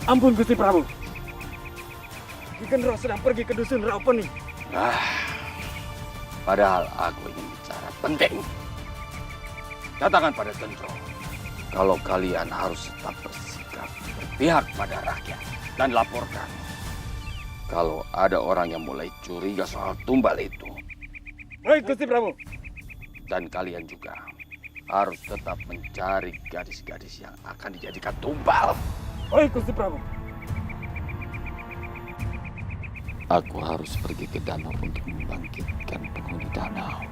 Ampun Gusti Prabu. Ki Gendro sedang pergi ke dusun Raupeni. Padahal aku ingin bicara penting. Katakan pada Gendro, kalau kalian harus tetap bersikap berpihak pada rakyat dan laporkan kalau ada orang yang mulai curiga soal tumbal itu. Baik Gusti Prabu. Dan kalian juga harus tetap mencari gadis-gadis yang akan dijadikan tumbal. Baik Gusti Prabu. Aku harus pergi ke danau untuk membangkitkan penghuni danau.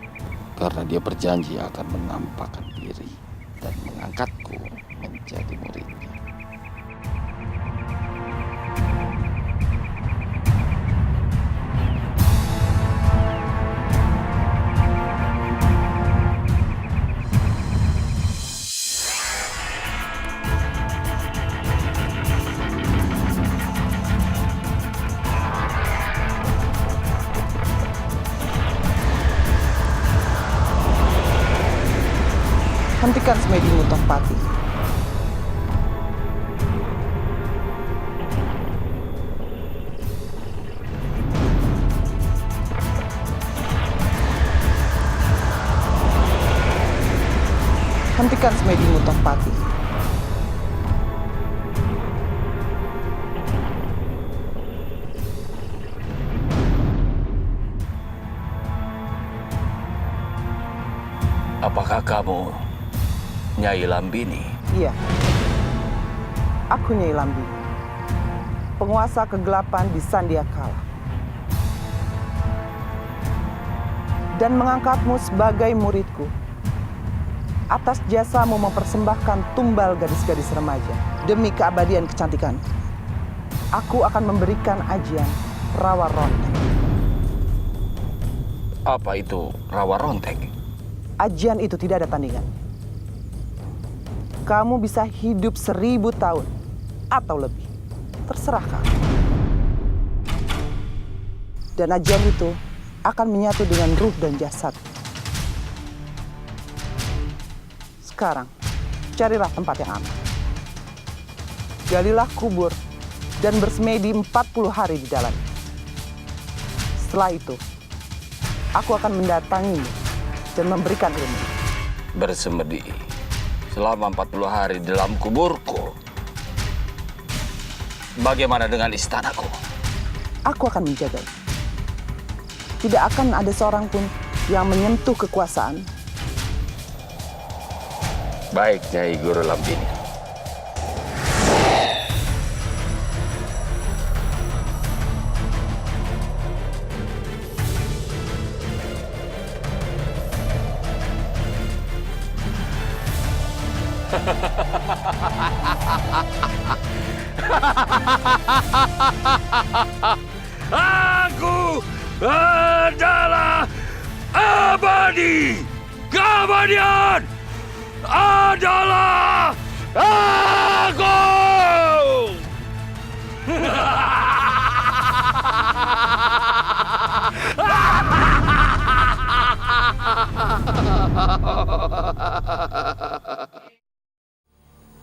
Karena dia berjanji akan menampakkan diri dan mengangkatku menjadi muridnya. Hentikan semedimu, Tohpati. Hentikan semedimu, Tohpati. Apakah kamu Nyai Lambini? Iya. Aku Nyai Lambini, penguasa kegelapan di Sandiakala. Dan mengangkatmu sebagai muridku atas jasamu mempersembahkan tumbal gadis-gadis remaja demi keabadian kecantikan. Aku akan memberikan ajian Rawa Ronteng. Apa itu Rawa Ronteng? Ajian itu tidak ada tandingan. Kamu bisa hidup 1000 tahun atau lebih. Terserah kamu. Dan ajian itu akan menyatu dengan ruh dan jasad. Sekarang, carilah tempat yang aman. Galilah kubur dan bersemedi 40 hari di dalamnya. Setelah itu, aku akan mendatangimu dan memberikan ilmu. Bersemedi selama 40 hari dalam kuburku. Bagaimana dengan istanaku? Aku akan menjaganya. Tidak akan ada seorang pun yang menyentuh kekuasaan. Baik, Nyai Guru Lambini. Aku adalah abadi. Keabadian adalah aku.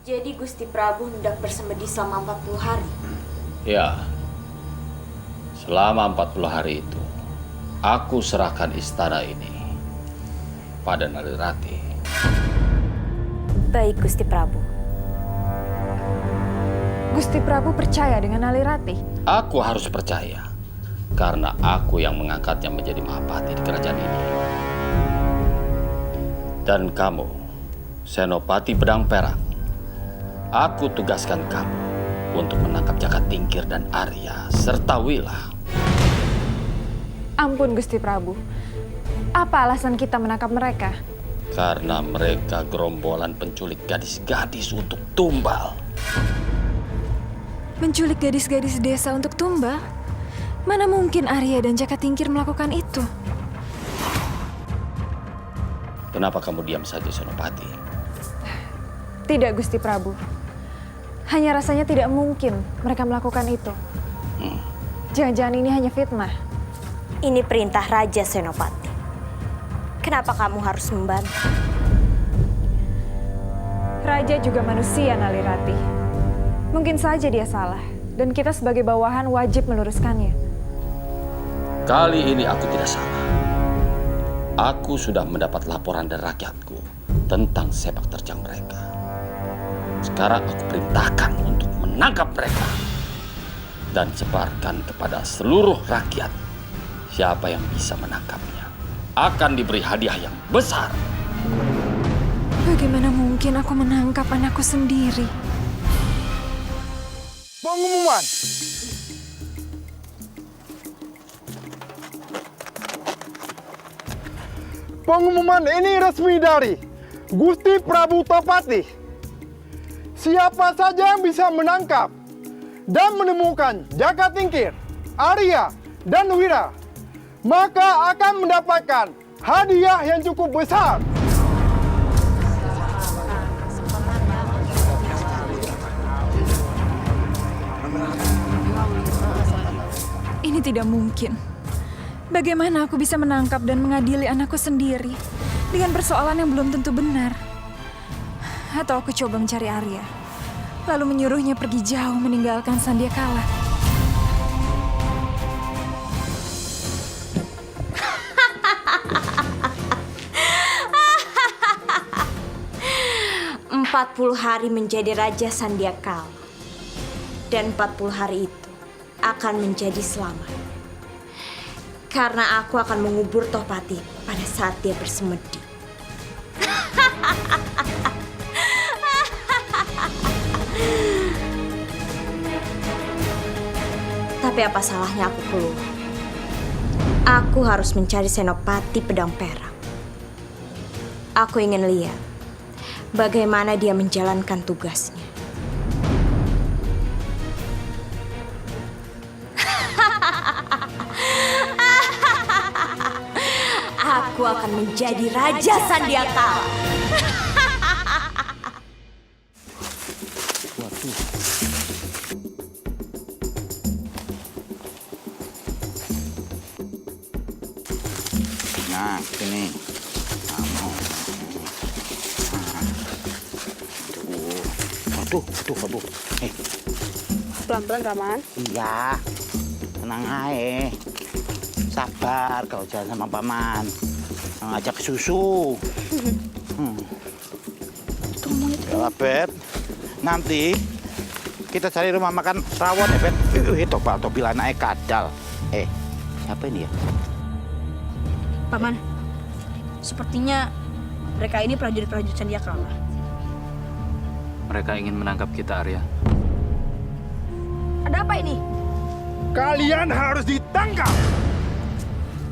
Jadi Gusti Prabu hendak bersemedi selama 40 hari? Ya, selama 40 hari itu, aku serahkan istana ini pada Nalirati. Baik Gusti Prabu. Gusti Prabu percaya dengan Nalirati? Aku harus percaya, karena aku yang mengangkatnya menjadi Mahapati di kerajaan ini. Dan kamu, Senopati Pedang Perak, aku tugaskan kamu untuk menangkap Jaka Tingkir dan Arya, serta Wila. Ampun Gusti Prabu, apa alasan kita menangkap mereka? Karena mereka gerombolan penculik gadis-gadis untuk tumbal. Menculik gadis-gadis desa untuk tumbal? Mana mungkin Arya dan Jaka Tingkir melakukan itu? Kenapa kamu diam saja, Senopati? Tidak Gusti Prabu. Hanya rasanya tidak mungkin mereka melakukan itu. Jangan-jangan ini hanya fitnah. Ini perintah Raja Senopati. Kenapa kamu harus membantu? Raja juga manusia, Nalirati. Mungkin saja dia salah, dan kita sebagai bawahan wajib meluruskannya. Kali ini aku tidak salah. Aku sudah mendapat laporan dari rakyatku tentang sepak terjang mereka. Sekarang aku perintahkan untuk menangkap mereka dan sebarkan kepada seluruh rakyat. Siapa yang bisa menangkapnya akan diberi hadiah yang besar. Bagaimana mungkin aku menangkap anakku sendiri? Pengumuman. Pengumuman ini resmi dari Gusti Prabu Topati. Siapa saja yang bisa menangkap dan menemukan Jaka Tingkir, Arya, dan Wira, maka akan mendapatkan hadiah yang cukup besar. Ini tidak mungkin. Bagaimana aku bisa menangkap dan mengadili anakku sendiri dengan persoalan yang belum tentu benar? Atau aku coba mencari Arya, lalu menyuruhnya pergi jauh meninggalkan Sandiakala. Empat 40 hari menjadi Raja Sandiakala. Dan 40 hari itu akan menjadi selamat. Karena aku akan mengubur Topati pada saat dia bersemedi. Tapi apa salahnya aku keluar? Aku harus mencari Senopati Pedang Perak. Aku ingin lihat bagaimana dia menjalankan tugasnya. Aku akan menjadi Raja Sandiakala. Nah, ini. Aduh. Pelan-pelan, Paman. Iya, tenang aja. Sabar kalau jalan sama Paman. Ngajak susu. Ya, Beb. Nanti kita cari rumah makan rawon ya, Beb. Topi anaknya kadal. Siapa ini ya? Paman, sepertinya mereka ini prajurit-prajurit Sandiakala. Mereka ingin menangkap kita, Arya. Ada apa ini? Kalian harus ditangkap.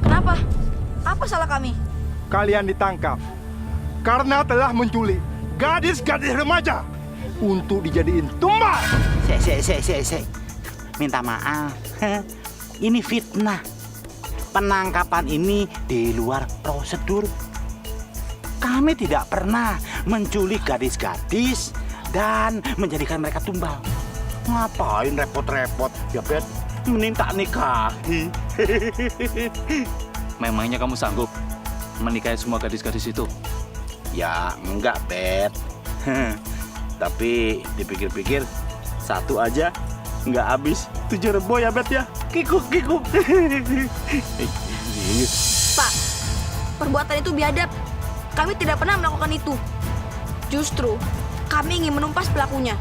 Kenapa? Apa salah kami? Kalian ditangkap karena telah menculik gadis-gadis remaja untuk dijadiin tumbal. Sek. Minta maaf. Ini fitnah. Penangkapan ini di luar prosedur. Kami tidak pernah menculik gadis-gadis dan menjadikan mereka tumbal. Ngapain repot-repot? Ya, Bet, mending tak nikahi. Memangnya kamu sanggup menikahi semua gadis-gadis itu? Ya, enggak, Bet. Tapi dipikir-pikir, satu aja nggak habis 7 rebo ya, Bet ya. Kikuk. Pak, perbuatan itu biadab. Kami tidak pernah melakukan itu. Justru, kami ingin menumpas pelakunya.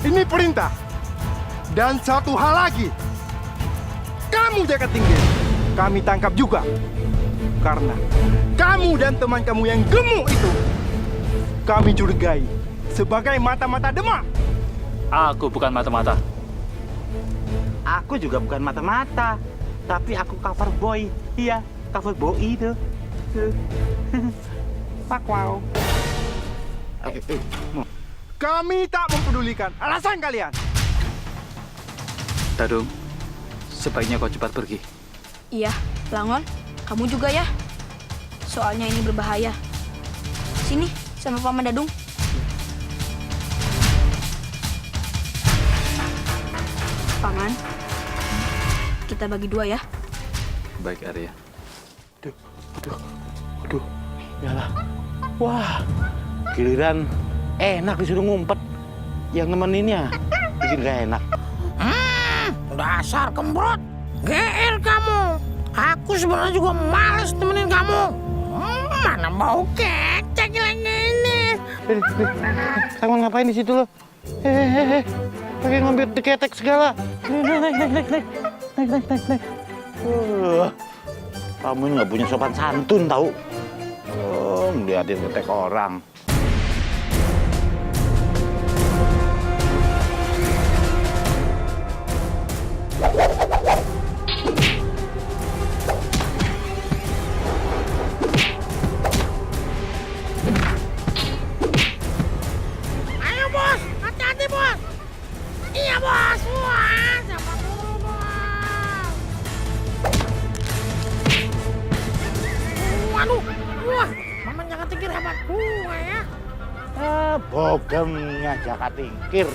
Ini perintah. Dan satu hal lagi. Kamu Jaka Tingkir, kami tangkap juga. Karena kamu dan teman kamu yang gemuk itu kami curigai sebagai mata-mata Demak. Aku bukan mata-mata. Aku juga bukan mata-mata, tapi aku cover boy. Iya, cover boy itu. Pak wow. Kami tak mempedulikan alasan kalian. Dadung, sebaiknya kau cepat pergi. Iya, Langon, kamu juga ya. Soalnya ini berbahaya. Sini, sama Paman Dadung. Paman, kita bagi 2 ya. Baik, Arya. Aduh, yalah. Wah, giliran enak disuruh ngumpet. Yang nemeninnya bikin gak enak. Dasar kembrot, GR kamu. Aku sebenarnya juga males temenin kamu. Mana mau kecek lagi ini. Kamu ngapain di situ lo? Pakai ngambil ketek segala. Naik. Kamu ini nggak punya sopan santun tahu? Ngeliatin ketek orang. Ayo bos, hati-hati bos. Iya bos, wah, siapa dulu bos. Waduh, wah, mamanya ketingkir hebat gua ya. Bogemnya Jaka Tingkir.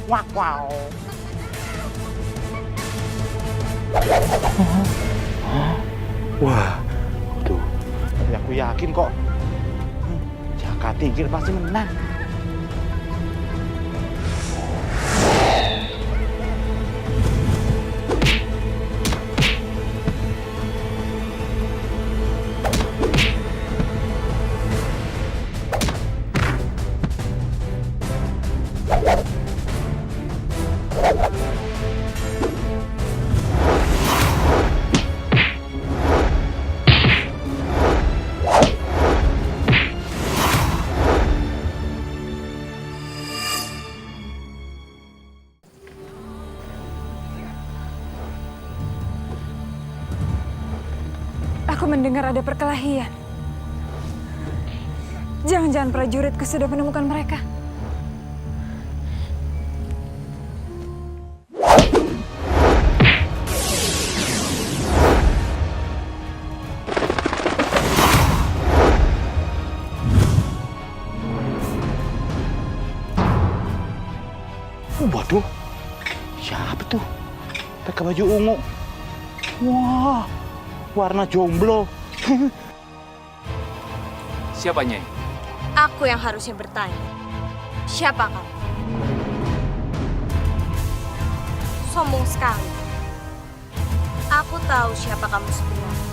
Wow. Wah, tuh. Tapi aku yakin kok. Jaka Tingkir pasti menang. Aku mendengar ada perkelahian. Jangan-jangan prajuritku sudah menemukan mereka. Waduh, siapa tuh? Pakai baju ungu. Wah, warna jomblo. Siapa Nyai? Aku yang harusnya bertanya. Siapa kamu? Sombong sekali. Aku tahu siapa kamu sebenarnya.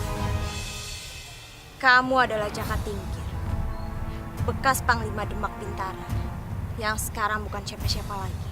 Kamu adalah Jaka Tingkir, bekas Panglima Demak Bintara, yang sekarang bukan siapa-siapa lagi.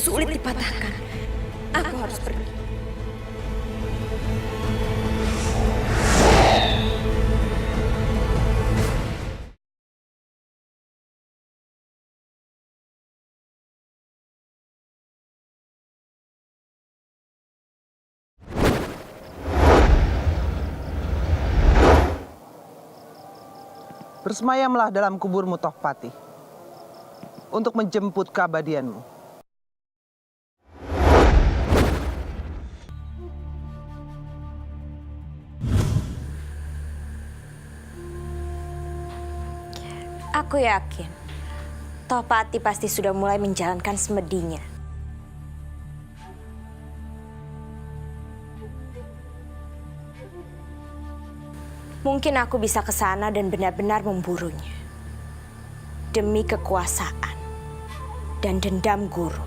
sulit dipatahkan. Aku harus pergi. Bersemayamlah dalam kuburmu, Tohpati, untuk menjemput keabadianmu. Aku yakin Tohpati pasti sudah mulai menjalankan semedinya. Mungkin aku bisa ke sana dan benar-benar memburunya. Demi kekuasaan dan dendam guru.